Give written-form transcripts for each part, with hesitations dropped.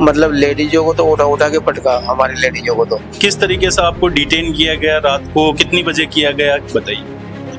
मतलब लेडीजों को तो उठा उठा के पटका, हमारी लेडीजों को तो। किस तरीके से आपको डिटेन किया गया, रात को कितनी बजे किया गया बताइए।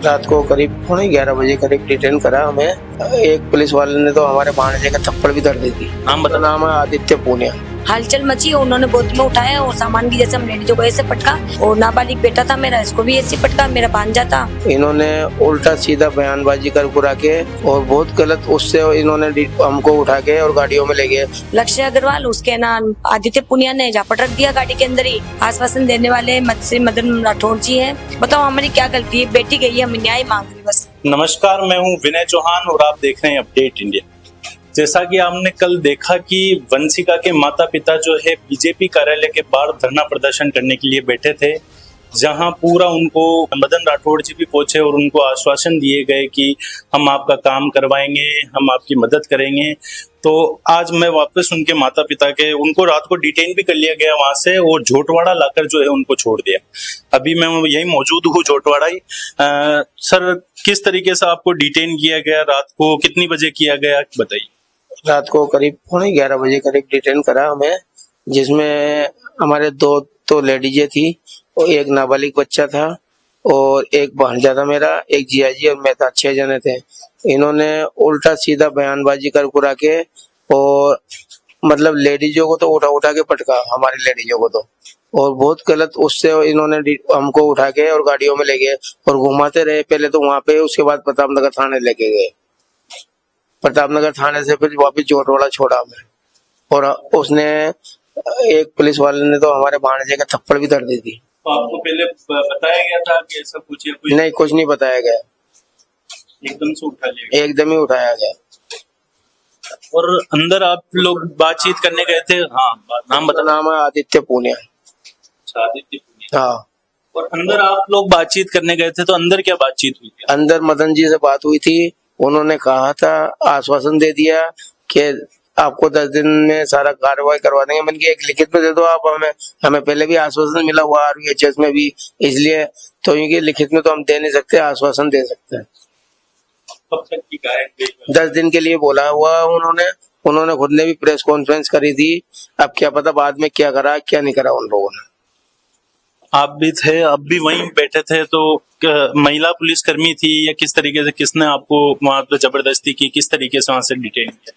रात को करीब 11:30 करीब डिटेन करा हमें। एक पुलिस वाले ने तो हमारे भांजे का थप्पड़ भी दर्द दी थी। नाम बता। नाम है आदित्य पूनिया। हलचल मची, उन्होंने गोद में उठाया और सामान की जैसे हम लेडीजों को ऐसे पटका, और नाबालिग बेटा था मेरा, इसको भी ऐसे पटका, मेरा भांजा था। इन्होंने उल्टा सीधा बयानबाजी कर पुरा के और बहुत गलत उससे इन्होंने हमको उठा के और गाड़ियों में ले गए। लक्ष्य अग्रवाल, उसके नाम आदित्य पुनिया ने झापट रख दिया गाड़ी के अंदर ही। आश्वासन देने वाले श्री मदन राठौड़ जी है। बताओ हमारी क्या गलती है? बेटी गई है, हम न्याय मांग रहे बस। नमस्कार, मैं हूं विनय चौहान और आप देख रहे हैं अपडेट इंडिया। जैसा कि आपने कल देखा कि वंशिका के माता पिता जो है बीजेपी कार्यालय के बाहर धरना प्रदर्शन करने के लिए बैठे थे, जहां पूरा उनको मदन राठौड़ जी भी पहुंचे और उनको आश्वासन दिए गए कि हम आपका काम करवाएंगे, हम आपकी मदद करेंगे। तो आज मैं वापस उनके माता पिता के, उनको रात को डिटेन भी कर लिया गया वहां से और झोटवाड़ा लाकर जो है उनको छोड़ दिया। अभी मैं यही मौजूद हूँ झोटवाड़ा ही। सर, किस तरीके से आपको डिटेन किया गया, रात को कितनी बजे किया गया बताइए। रात को करीब 11:30 करीब डिटेन करा हमें, जिसमें हमारे दो तो लेडीजें थी और एक नाबालिग बच्चा था और एक भांजा था मेरा, एक जियाजी और मैं था। 6 जने थे। इन्होंने उल्टा सीधा बयानबाजी कर पुरा के और मतलब लेडीजों को तो उठा उठा के पटका, हमारी लेडीजों को तो, और बहुत गलत उससे इन्होंने हमको उठा के और गाड़ियों में ले गए और घुमाते रहे। पहले तो वहां पे, उसके बाद प्रतापनगर थाने लेके गए। प्रतापनगर थाने से फिर वापस झोटवाड़ा छोड़ा हमें, और उसने एक पुलिस वाले ने तो हमारे भांजे का थप्पड़ भी दर्द दी थी। तो आपको पहले बताया गया था कि ऐसा कुछ या कुछ? नहीं, कुछ नहीं बताया गया, एकदम से उठा लिया गया। एकदम ही उठाया गया। और अंदर आप लोग बातचीत करने गए थे? हाँ, नाम बता। नाम है आदित्य पूनिया। आदित्य पूनिया। हाँ। और अंदर आप लोग बातचीत करने गए थे, तो अंदर क्या बातचीत हुई थी? अंदर मदन जी से बात हुई थी। उन्होंने कहा था, आश्वासन दे दिया कि आपको 10 दिन में सारा कार्रवाई करवा देंगे। मैंने कहा एक लिखित में दे दो आप हमें पहले भी आश्वासन मिला हुआ RVHS में भी, इसलिए तो ये लिखित में तो हम दे नहीं सकते, आश्वासन दे सकते हैं। कब तक की गारंटी? 10 दिन के लिए बोला हुआ उन्होंने खुद ने भी प्रेस कॉन्फ्रेंस करी थी। अब क्या पता बाद में क्या करा क्या नहीं करा उन लोगों ने। आप भी थे, अब भी वहीं बैठे थे, तो महिला पुलिसकर्मी थी या किस तरीके से, किसने आपको वहां पे जबरदस्ती की, किस तरीके से वहां से डिटेन किया?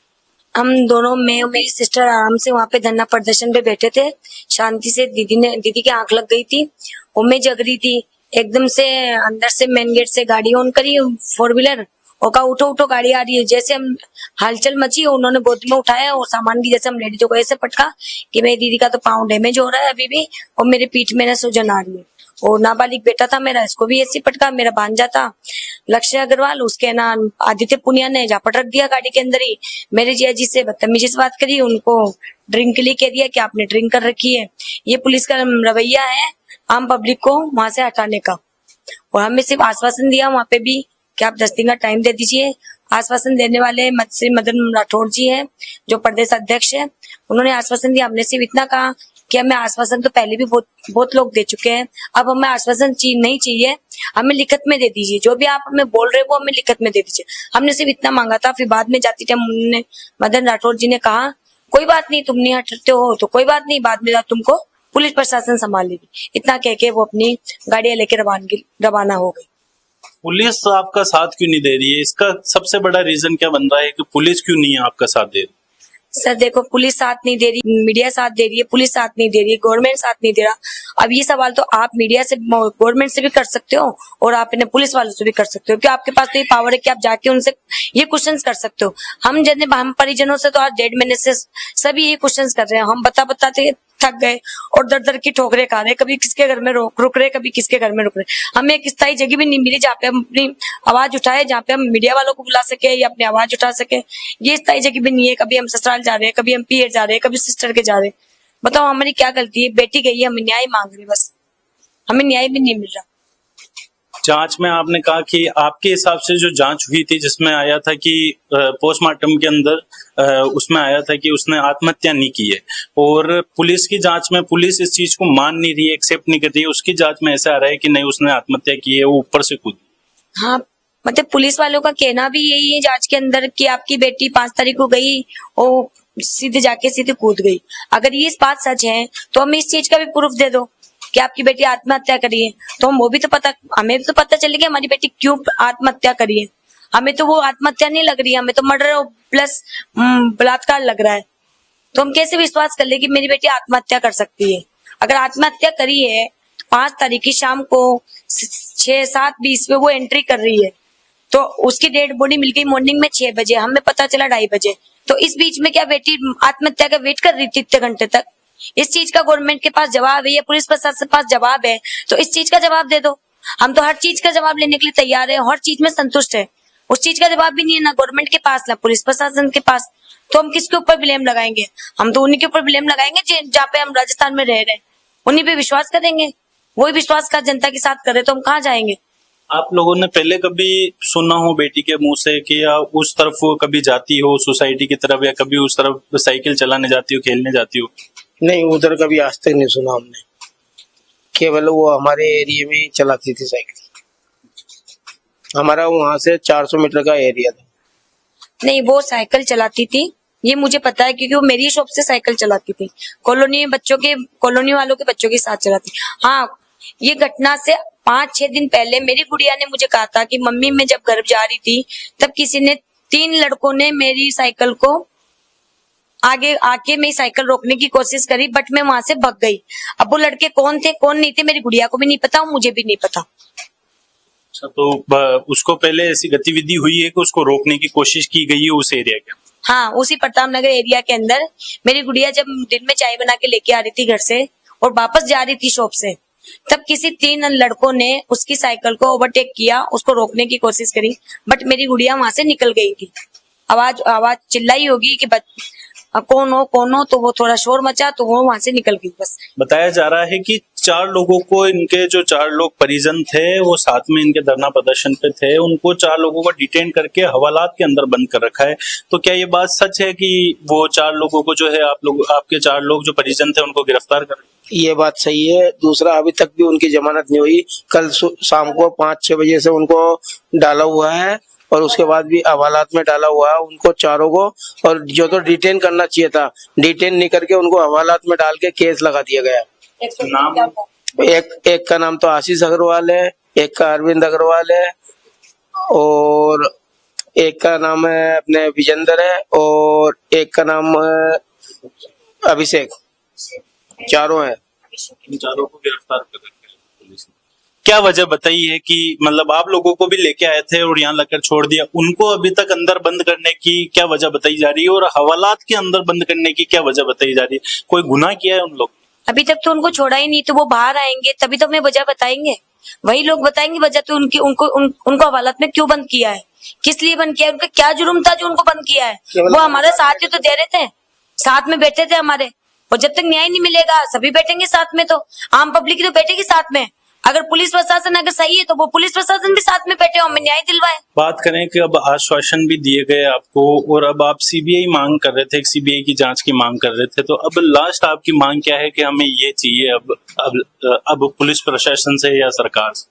हम दोनों, मैं और मेरी सिस्टर आराम से वहाँ पे धरना प्रदर्शन पे बैठे थे शांति से। दीदी की आंख लग गई थी, वो मैं जग रही थी। एकदम से अंदर से मेन गेट से गाड़ी ऑन करी 4 व्हीलर और कहा उठो उठो गाड़ी आ रही है। जैसे हम हलचल मची, उन्होंने गोद में उठाया और सामान की जैसे हम लेडीजों को ऐसे पटका कि मेरी दीदी का तो पाँव डैमेज हो रहा है अभी भी, और मेरे पीठ में सूजन आ रही है। और नाबालिग बेटा था मेरा, इसको भी ऐसे पटका, मेरा भांजा था लक्ष्य अग्रवाल, उसके नाम आदित्य पुनिया ने झापट रख दिया गाड़ी के अंदर ही। मेरे जिया जी से बदतमीजी से बात करी, उनको ड्रिंक के लिए कह दिया कि आपने ड्रिंक कर रखी है। ये पुलिस का रवैया है आम पब्लिक को वहां से हटाने का। और हमें सिर्फ आश्वासन दिया वहां पे भी कि आप 10 दिन का टाइम दे दीजिए। आश्वासन देने वाले श्री मदन राठौड़ जी है, जो प्रदेश अध्यक्ष है। उन्होंने आश्वासन दिया, हमने सिर्फ इतना कहा कि हमें आश्वासन तो पहले भी बहुत लोग दे चुके हैं, अब हमें आश्वासन नहीं चाहिए, हमें लिखित में दे दीजिए। जो भी आप हमें बोल रहे हो वो हमें लिखित में दे दीजिए। हमने सिर्फ इतना मांगा था। फिर बाद में जाती टाइम उन्होंने मदन राठौड़ जी ने कहा कोई बात नहीं, तुम नहीं हटते हो तो कोई बात नहीं, बाद में तुमको पुलिस प्रशासन संभाल लेगी। इतना कह के वो अपनी गाड़ियां लेकर रवाना हो गई। पुलिस आपका साथ क्यों नहीं दे रही है? इसका सबसे बड़ा रीजन क्या बन रहा है कि पुलिस क्यों नहीं है आपका साथ दे रही? सर देखो, पुलिस साथ नहीं दे रही, मीडिया साथ दे रही है, पुलिस साथ नहीं दे रही है, गवर्नमेंट साथ नहीं दे रहा। अब ये सवाल तो आप मीडिया से, गवर्नमेंट से भी कर सकते हो और आप इन्हें पुलिस वालों से भी कर सकते हो, कि आपके पास तो ये पावर है कि आप जाके उनसे ये क्वेश्चंस कर सकते हो। हम परिजनों से तो आज 1.5 महीने से सभी ये क्वेश्चंस कर रहे हैं। हम बताते थक गए और दर दर की ठोकरें खा रहे, कभी किसके घर में रुक रहे, कभी किसके घर में रुक रहे। हमें एक स्थायी जगह भी नहीं मिली जहाँ पे हम अपनी आवाज उठाए, जहाँ पे हम मीडिया वालों को बुला सके या अपनी आवाज उठा सके। ये स्थायी जगह भी नहीं है। कभी हम ससुराल जा रहे हैं, कभी हम पीर जा रहे हैं, कभी सिस्टर के जा रहे हैं। बताओ हमारी क्या गलती है? बेटी गई है, हम न्याय मांग रहे, बस हमें न्याय भी नहीं मिल रहा। जांच में आपने कहा कि आपके हिसाब से जो जांच हुई थी, जिसमें आया था कि पोस्टमार्टम के अंदर उसमें आया था कि उसने आत्महत्या नहीं की है, और पुलिस की जांच में पुलिस इस चीज को मान नहीं रही है, एक्सेप्ट नहीं कर रही है। उसकी जांच में ऐसा आ रहा है कि नहीं, उसने आत्महत्या की है, वो ऊपर से कूद। हाँ, मतलब पुलिस वालों का कहना भी यही है जांच के अंदर कि आपकी बेटी 5 तारीख को गई और सीधे जाके सीधे कूद गई। अगर ये इस बात सच है तो हमें इस चीज का भी प्रूफ दे दो कि आपकी बेटी आत्महत्या करी है, तो हम वो भी तो पता, हमें भी तो पता चलेगा हमारी बेटी क्यों आत्महत्या करी है। हमें तो वो आत्महत्या नहीं लग रही है, हमें तो मर्डर प्लस बलात्कार लग रहा है। तो हम कैसे विश्वास कर ले कि मेरी बेटी आत्महत्या कर सकती है। अगर आत्महत्या करी है 5 तारीख की शाम को 6-7:20 पे वो एंट्री कर रही है, तो उसकी डेड बॉडी मिल गई मॉर्निंग में 6 बजे, हमें पता चला 2:30 बजे। तो इस बीच में क्या बेटी आत्महत्या का वेट कर रही थी इतने घंटे तक? इस चीज का गवर्नमेंट के पास जवाब है या पुलिस प्रशासन के पास जवाब है, तो इस चीज का जवाब दे दो। हम तो हर चीज का जवाब लेने के लिए तैयार है, हर चीज में संतुष्ट है। उस चीज का जवाब भी नहीं है ना गवर्नमेंट के पास ना पुलिस प्रशासन के पास, तो हम किसके ऊपर ब्लेम लगाएंगे? हम तो उन्हीं के ऊपर ब्लेम लगाएंगे जहाँ पे हम राजस्थान में रह रहे हैं, उन्हीं पे विश्वास करेंगे। वही विश्वास का जनता के साथ करे तो हम कहाँ जाएंगे? आप लोगों ने पहले कभी सुना हो बेटी के मुंह से कि या उस तरफ वो कभी जाती हो सोसाइटी की तरफ, या कभी उस तरफ साइकिल चलाने जाती हो, खेलने जाती हो? नहीं, उधर कभी आज तक नहीं सुना हमने। केवल वो हमारे एरिया में ही चलाती थी साइकिल। हमारा वहां से 400 मीटर का एरिया था। नहीं, वो साइकिल चलाती थी ये मुझे पता है, क्योंकि वो मेरी शॉप से साइकिल चलाती थी। कॉलोनी वालों के बच्चों के साथ चलाती। हाँ, ये घटना से 5-6 दिन पहले मेरी गुड़िया ने मुझे कहा था कि मम्मी मैं जब घर जा रही थी तब किसी ने 3 लड़कों ने मेरी साइकिल को आगे आके मेरी साइकिल रोकने की कोशिश करी, बट मैं वहां से भाग गई। अब वो लड़के कौन थे कौन नहीं थे मेरी गुड़िया को भी नहीं पता, मुझे भी नहीं पता। अच्छा, तो उसको पहले ऐसी गतिविधि हुई है कि उसको रोकने की कोशिश की गई है उस एरिया के? हाँ, उसी प्रताप नगर एरिया के अंदर मेरी गुड़िया जब दिन में चाय बना के लेके आ रही थी घर से और वापस जा रही थी शॉप से, तब किसी 3 लड़कों ने उसकी साइकिल को ओवरटेक किया, उसको रोकने की कोशिश करी, बट मेरी गुड़िया वहां से निकल गई थी। आवाज चिल्लाई होगी कि कौन हो, तो वो थोड़ा शोर मचा तो वो वहां से निकल गई बस। बताया जा रहा है कि 4 लोगों को, इनके जो 4 लोग परिजन थे वो साथ में इनके धरना प्रदर्शन पे थे, उनको 4 लोगों को डिटेन करके हवालात के अंदर बंद कर रखा है। तो क्या ये बात सच है कि वो 4 लोगों को जो है आपके 4 लोग जो परिजन थे उनको गिरफ्तार कर? ये बात सही है। दूसरा, अभी तक भी उनकी जमानत नहीं हुई। कल शाम को 5-6 बजे से उनको डाला हुआ है और उसके बाद भी हवालात में डाला हुआ है उनको चारों को। और जो तो डिटेन करना चाहिए था, डिटेन नहीं करके उनको हवालात में डाल के केस लगा दिया गया। एक का नाम तो आशीष अग्रवाल है, एक का अरविंद अग्रवाल है और एक का नाम है अपने विजेंद्र है और एक का नाम अभिषेक। चारों हैं। इन चारों को गिरफ्तार कर रखा है पुलिस ने। क्या वजह बताई है कि मतलब आप लोगों को भी लेके आए थे और यहाँ लाकर छोड़ दिया, उनको अभी तक अंदर बंद करने की क्या वजह बताई जा रही है और हवालात के अंदर बंद करने की क्या वजह बताई जा रही है? कोई गुनाह किया है उन लोग? अभी तक तो उनको छोड़ा ही नहीं, तो वो बाहर आएंगे तभी तो हमें वजह बताएंगे। वही लोग बताएंगे वजह, तो उनको हवालात में क्यों बंद किया है, किस लिए बंद किया है, उनका क्या जुर्म था जो उनको बंद किया है। वो हमारे साथ ही तो दे रहे थे, साथ में बैठे थे हमारे, और जब तक न्याय नहीं मिलेगा सभी बैठेंगे साथ में, तो आम पब्लिक तो बैठेगी साथ में। अगर पुलिस प्रशासन अगर सही है तो वो पुलिस प्रशासन भी साथ में बैठे, हमें न्याय दिलवाए। बात करें कि अब आश्वासन भी दिए गए आपको और अब आप सीबीआई मांग कर रहे थे, सीबीआई की जांच की मांग कर रहे थे, तो अब लास्ट आपकी मांग क्या है कि हमें ये चाहिए अब पुलिस प्रशासन से या सरकार से?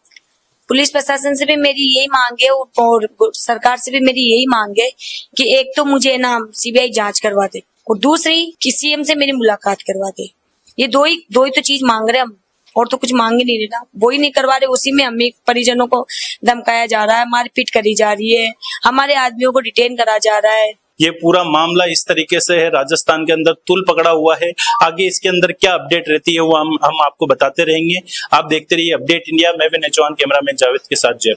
पुलिस प्रशासन से भी मेरी यही मांग है और सरकार से भी मेरी यही मांग है कि एक तो मुझे ना सीबीआई जांच करवा दे और दूसरी कि सीएम से मेरी मुलाकात करवा दे। ये दो ही तो चीज मांग रहे हम, और तो कुछ मांग ही नहीं रहे ना। वो ही नहीं करवा रहे, उसी में हमें परिजनों को धमकाया जा रहा है, मारपीट करी जा रही है, हमारे आदमियों को डिटेन करा जा रहा है। ये पूरा मामला इस तरीके से है, राजस्थान के अंदर तुल पकड़ा हुआ है। आगे इसके अंदर क्या अपडेट रहती है वो हम आपको बताते रहेंगे। आप देखते रहिए अपडेट इंडिया। मैं विनय चौहान, कैमरामैन जावेद के साथ जय।